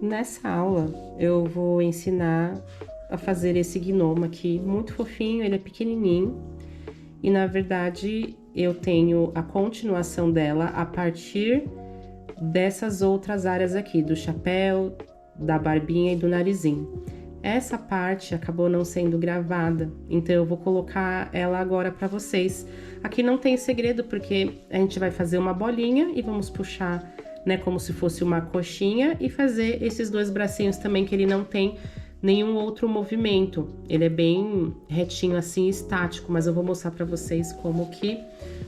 Nessa aula, eu vou ensinar a fazer esse gnomo aqui, muito fofinho, ele é pequenininho. E, na verdade, eu tenho a continuação dela a partir dessas outras áreas aqui, do chapéu, da barbinha e do narizinho. Essa parte acabou não sendo gravada, então eu vou colocar ela agora para vocês. Aqui não tem segredo, porque a gente vai fazer uma bolinha e vamos puxar, né, como se fosse uma coxinha e fazer esses dois bracinhos também, que ele não tem nenhum outro movimento. Ele é bem retinho assim, estático, mas eu vou mostrar para vocês como que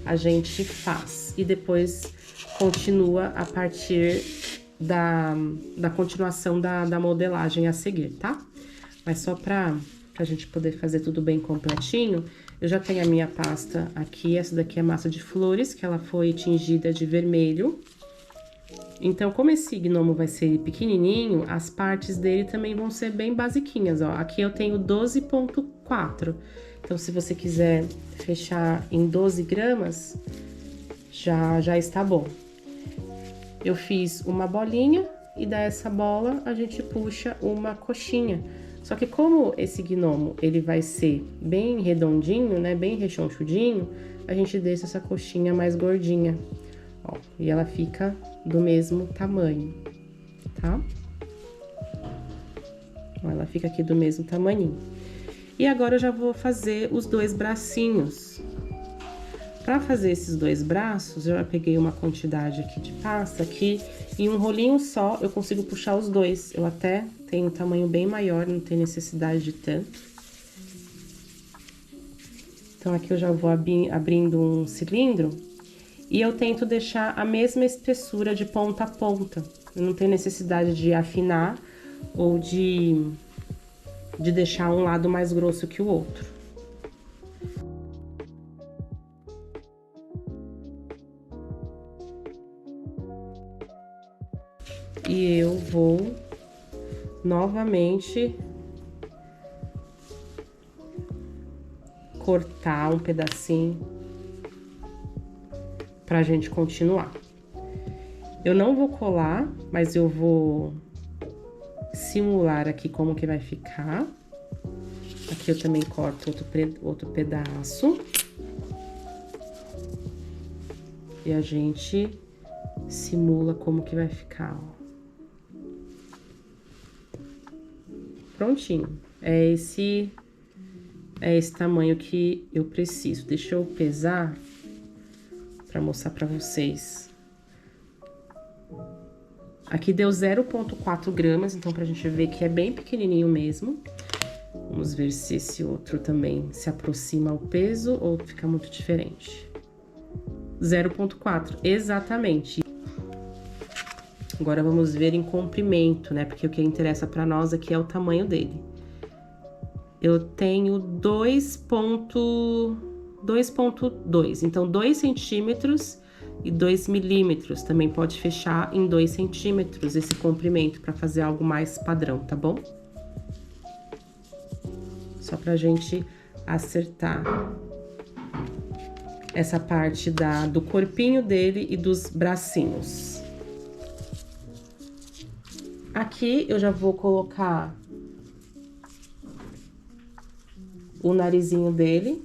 a gente faz. E depois continua a partir da continuação da modelagem a seguir, tá? Mas só pra gente poder fazer tudo bem completinho, eu já tenho a minha pasta aqui. Essa daqui é massa de flores, que ela foi tingida de vermelho. Então, como esse gnomo vai ser pequenininho, as partes dele também vão ser bem basiquinhas, ó. Aqui eu tenho 12,4. Então, se você quiser fechar em 12 gramas, já está bom. Eu fiz uma bolinha e dessa bola a gente puxa uma coxinha. Só que como esse gnomo, ele vai ser bem redondinho, né, bem rechonchudinho, a gente deixa essa coxinha mais gordinha, ó, e ela fica do mesmo tamanho, tá? Ó, ela fica aqui do mesmo tamanho. E agora eu já vou fazer os dois bracinhos. Para fazer esses dois braços, eu já peguei uma quantidade aqui de pasta que em um rolinho só eu consigo puxar os dois. Eu até tenho um tamanho bem maior, não tem necessidade de tanto. Então, aqui eu já vou abrindo um cilindro e eu tento deixar a mesma espessura de ponta a ponta. Eu não tenho necessidade de afinar ou de deixar um lado mais grosso que o outro. E eu vou novamente cortar um pedacinho pra gente continuar. Eu não vou colar, mas eu vou simular aqui como que vai ficar. Aqui eu também corto outro pedaço. E a gente simula como que vai ficar, ó. Prontinho. É esse tamanho que eu preciso. Deixa eu pesar para mostrar para vocês. Aqui deu 0,4 gramas, então pra gente ver que é bem pequenininho mesmo. Vamos ver se esse outro também se aproxima ao peso ou fica muito diferente. 0,4, exatamente. Agora vamos ver em comprimento, né? Porque o que interessa para nós aqui é o tamanho dele. Eu tenho 2,2, então 2 centímetros e 2 milímetros. Também pode fechar em 2 centímetros esse comprimento para fazer algo mais padrão, tá bom? Só pra gente acertar essa parte do corpinho dele e dos bracinhos. Aqui eu já vou colocar o narizinho dele.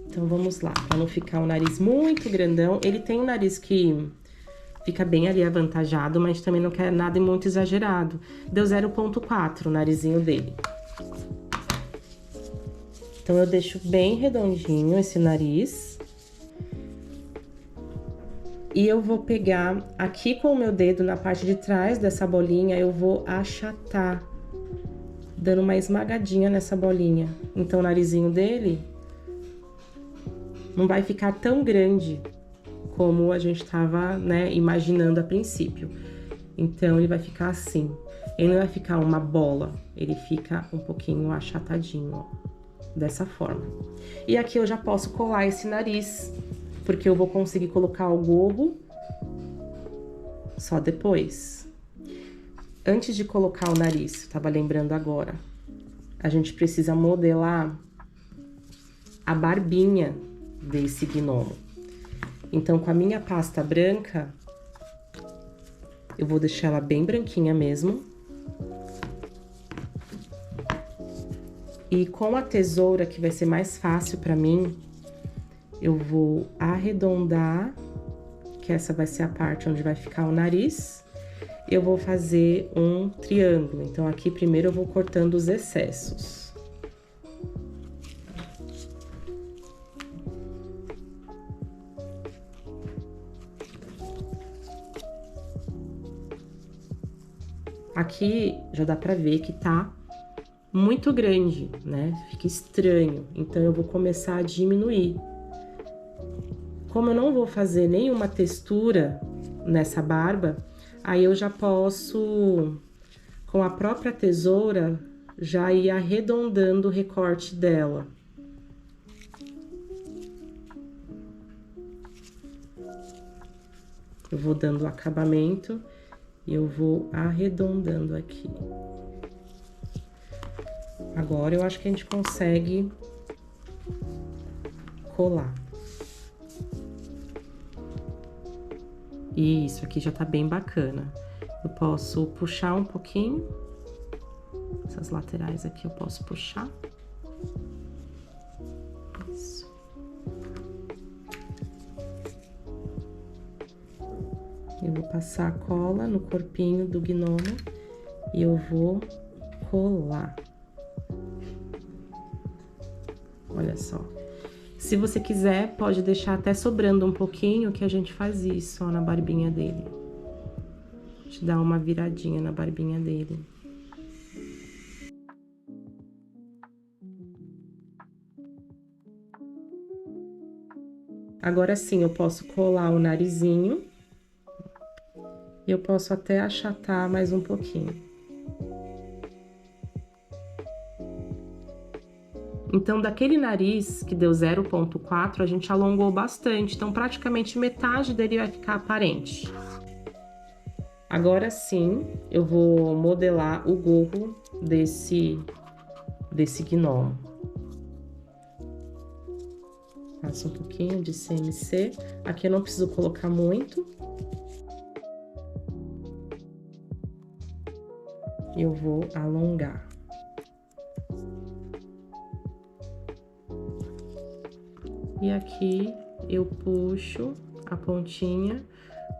Então, vamos lá, para não ficar um nariz muito grandão. Ele tem um nariz que fica bem ali avantajado, mas também não quer nada muito exagerado. Deu 0,4 o narizinho dele. Então, eu deixo bem redondinho esse nariz. E eu vou pegar aqui com o meu dedo na parte de trás dessa bolinha, eu vou achatar, dando uma esmagadinha nessa bolinha. Então, o narizinho dele não vai ficar tão grande como a gente tava, né, imaginando a princípio. Então, ele vai ficar assim. Ele não vai ficar uma bola, ele fica um pouquinho achatadinho, ó, dessa forma. E aqui eu já posso colar esse nariz, porque eu vou conseguir colocar o gorro só depois. Antes de colocar o nariz, tava lembrando agora, a gente precisa modelar a barbinha desse gnomo. Então, com a minha pasta branca, Eu vou deixar ela bem branquinha mesmo. E com a tesoura, que vai ser mais fácil pra mim, eu vou arredondar, que essa vai ser a parte onde vai ficar o nariz. Eu vou fazer um triângulo. Então, aqui primeiro eu vou cortando os excessos. Aqui já dá pra ver que tá muito grande, né? Fica estranho. Então, eu vou começar a diminuir. Como eu não vou fazer nenhuma textura nessa barba, aí eu já posso, com a própria tesoura, já ir arredondando o recorte dela. Eu vou dando o acabamento e eu vou arredondando aqui. Agora eu acho que a gente consegue colar. E isso aqui já tá bem bacana. Eu posso puxar um pouquinho. Essas laterais aqui eu posso puxar. Isso. Eu vou passar a cola no corpinho do gnomo e eu vou colar. Olha só. Se você quiser, pode deixar até sobrando um pouquinho, que a gente faz isso, ó, na barbinha dele. A gente dá uma viradinha na barbinha dele. Agora sim, eu posso colar o narizinho. E eu posso até achatar mais um pouquinho. Então, daquele nariz que deu 0,4, a gente alongou bastante. Então, praticamente metade dele vai ficar aparente. Agora sim, eu vou modelar o gorro desse gnomo. Passo um pouquinho de CMC. Aqui eu não preciso colocar muito. Eu vou alongar. E aqui eu puxo a pontinha,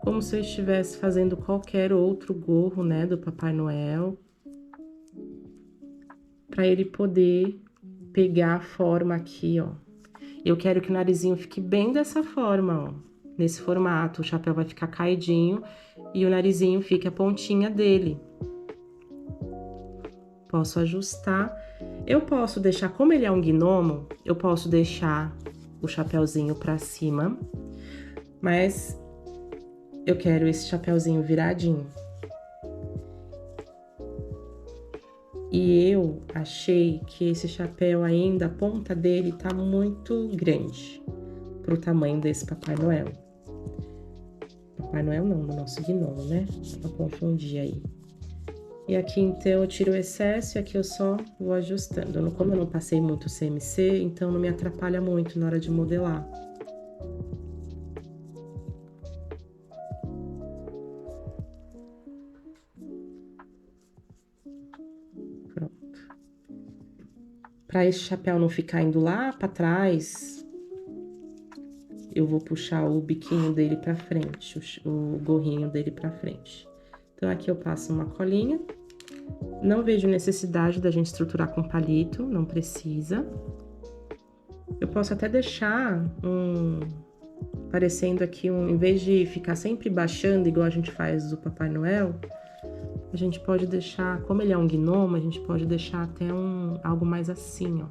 como se eu estivesse fazendo qualquer outro gorro, né, do Papai Noel. Pra ele poder pegar a forma aqui, ó. Eu quero que o narizinho fique bem dessa forma, ó. Nesse formato, o chapéu vai ficar caidinho e o narizinho fica a pontinha dele. Posso ajustar. Eu posso deixar, como ele é um gnomo, eu posso deixar o chapéuzinho pra cima, mas eu quero esse chapéuzinho viradinho. E eu achei que esse chapéu ainda, a ponta dele tá muito grande pro tamanho desse Papai Noel. Papai Noel não, do nosso gnomo, né? Pra confundir aí. E aqui, então, eu tiro o excesso e aqui eu só vou ajustando. Como eu não passei muito CMC, então não me atrapalha muito na hora de modelar. Pronto. Para esse chapéu não ficar indo lá para trás, eu vou puxar o biquinho dele para frente, o gorrinho dele para frente. Então, aqui eu passo uma colinha. Não vejo necessidade da gente estruturar com palito, não precisa. Eu posso até deixar parecendo aqui em vez de ficar sempre baixando, igual a gente faz do Papai Noel, a gente pode deixar, como ele é um gnomo, a gente pode deixar até algo mais assim, ó.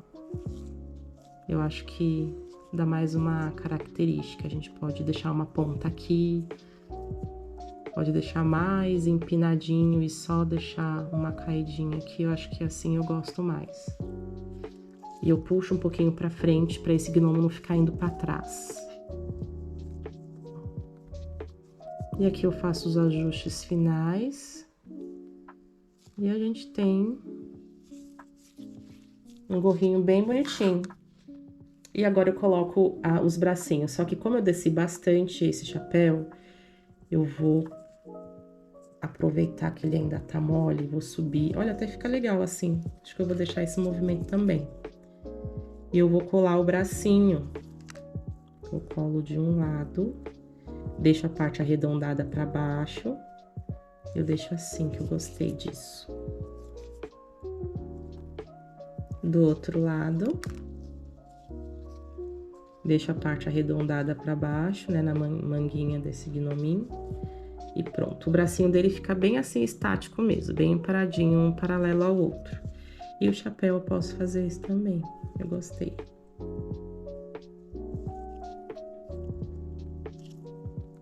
Eu acho que dá mais uma característica. A gente pode deixar uma ponta aqui, pode deixar mais empinadinho e só deixar uma caidinha aqui. Eu acho que assim eu gosto mais. E eu puxo um pouquinho pra frente pra esse gnomo não ficar indo pra trás. E aqui eu faço os ajustes finais. E a gente tem um gorrinho bem bonitinho. E agora eu coloco os bracinhos. Só que como eu desci bastante esse chapéu, eu vou aproveitar que ele ainda tá mole, vou subir. Olha, até fica legal assim. Acho que eu vou deixar esse movimento também. E eu vou colar o bracinho. Eu colo de um lado, deixo a parte arredondada pra baixo. Eu deixo assim, que eu gostei disso. Do outro lado, deixo a parte arredondada pra baixo, né, na manguinha desse gnominho. E pronto, o bracinho dele fica bem assim, estático mesmo, bem paradinho, um paralelo ao outro. E o chapéu eu posso fazer isso também, eu gostei.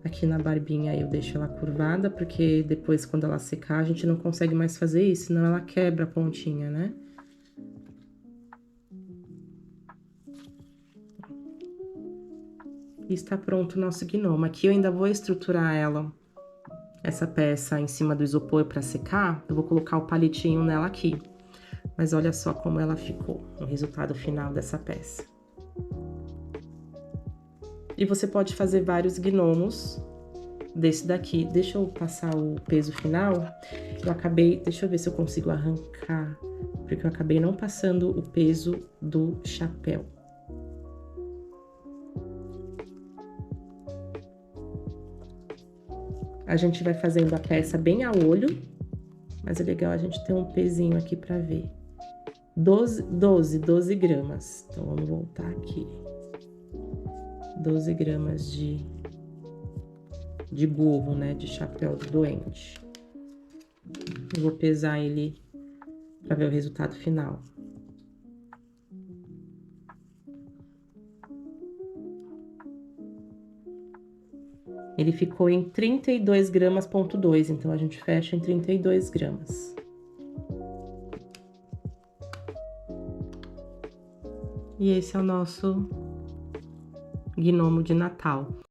Aqui na barbinha eu deixo ela curvada, porque depois quando ela secar a gente não consegue mais fazer isso, senão ela quebra a pontinha, né? E está pronto o nosso gnomo. Aqui eu ainda vou estruturar essa peça em cima do isopor para secar. Eu vou colocar o palitinho nela aqui. Mas olha só como ela ficou, o resultado final dessa peça. E você pode fazer vários gnomos desse daqui. Deixa eu passar o peso final. Eu acabei, deixa eu ver se eu consigo arrancar, porque eu acabei não passando o peso do chapéu. A gente vai fazendo a peça bem a olho, mas é legal a gente ter um pezinho aqui pra ver. 12 gramas. Então, vamos voltar aqui. 12 gramas de gorro, né, de chapéu do doente. Eu vou pesar ele pra ver o resultado final. Ele ficou em 32 gramas, ponto 2, então a gente fecha em 32 gramas. E esse é o nosso gnomo de Natal.